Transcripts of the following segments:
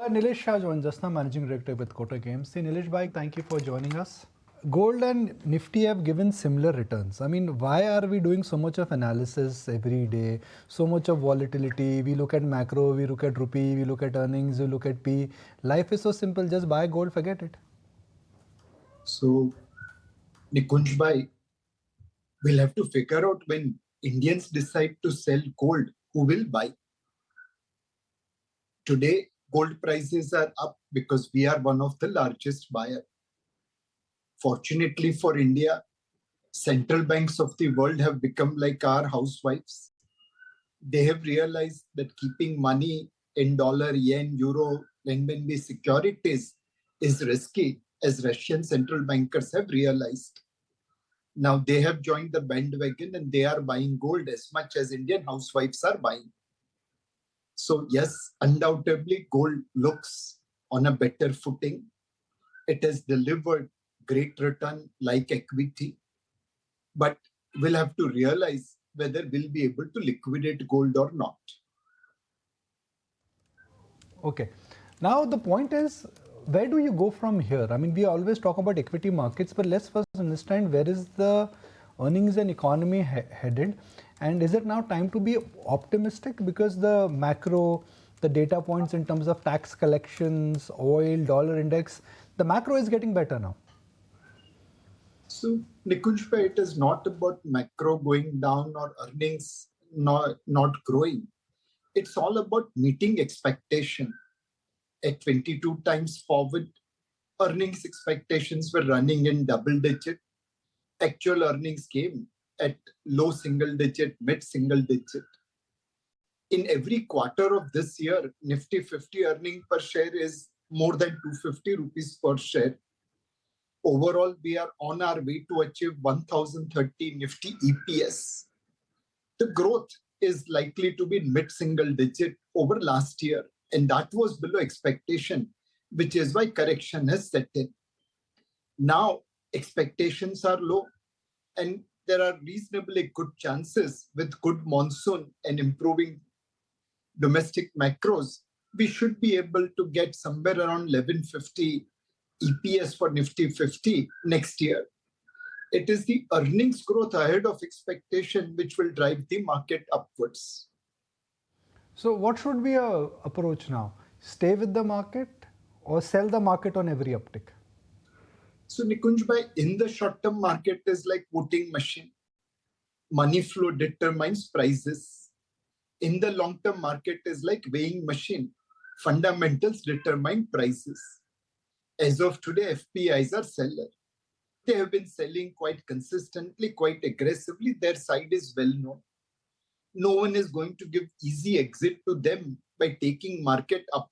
Nilesh Shah joins us now, Managing Director with Kotak AMC. Nilesh bhai, thank you for joining us. Gold and Nifty have given similar returns. I mean, why are we doing so much of analysis every day, so much of volatility? We look at macro, we look at rupee, we look at earnings, we look at P. Life is so simple, just buy gold, forget it. So, Nikunj bhai, we'll have to figure out when Indians decide to sell gold, who will buy. Today, gold prices are up because we are one of the largest buyers. Fortunately for India, central banks of the world have become like our housewives. They have realized that keeping money in dollar, yen, euro, renminbi securities is risky, as Russian central bankers have realized. Now they have joined the bandwagon and they are buying gold as much as Indian housewives are buying. So yes, undoubtedly gold looks on a better footing. It has delivered great return like equity, but we'll have to realize whether we'll be able to liquidate gold or not. Okay. Now the point is, where do you go from here? I mean, we always talk about equity markets, but let's first understand where is the earnings and economy headed, and is it now time to be optimistic because the macro, the data points in terms of tax collections, oil, dollar index, the macro is getting better now. So, Nikunj, it is not about macro going down or earnings not growing. It's all about meeting expectation. At 22 times forward, earnings expectations were running in double digit. Actual earnings came at low single digit, mid single digit. In every quarter of this year, Nifty 50 earning per share is more than 250 rupees per share. Overall, we are on our way to achieve 1030 Nifty EPS. The growth is likely to be mid-single digit over last year, and that was below expectation, which is why correction has set in. Now, expectations are low, and there are reasonably good chances with good monsoon and improving domestic macros. We should be able to get somewhere around 1150 EPS for Nifty 50 next year. It is the earnings growth ahead of expectation which will drive the market upwards. So what should be our approach now? Stay with the market or sell the market on every uptick? So Nikunj bhai, in the short-term market is like voting machine. Money flow determines prices. In the long-term market is like weighing machine. Fundamentals determine prices. As of today, FPIs are seller. They have been selling quite consistently, quite aggressively. Their side is well known. No one is going to give easy exit to them by taking market up.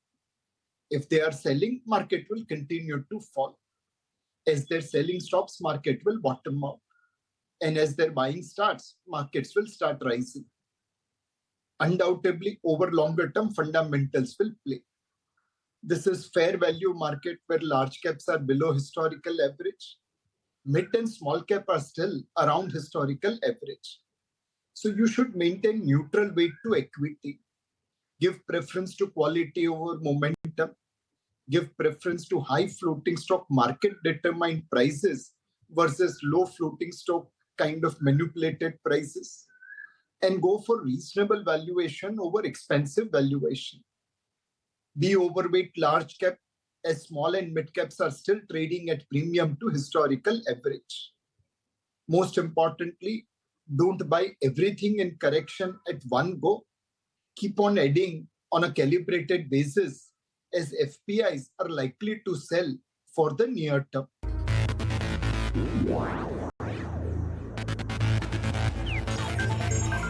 If they are selling, market will continue to fall. As their selling stops, market will bottom out. And as their buying starts, markets will start rising. Undoubtedly, over longer term, fundamentals will play. This is fair value market where large caps are below historical average. Mid and small cap are still around historical average. So you should maintain neutral weight to equity. Give preference to quality over momentum. Give preference to high floating stock market determined prices versus low floating stock kind of manipulated prices. And go for reasonable valuation over expensive valuation. Be overweight large cap as small and mid caps are still trading at premium to historical average. Most importantly, don't buy everything in correction at one go. Keep on adding on a calibrated basis as FPIs are likely to sell for the near term.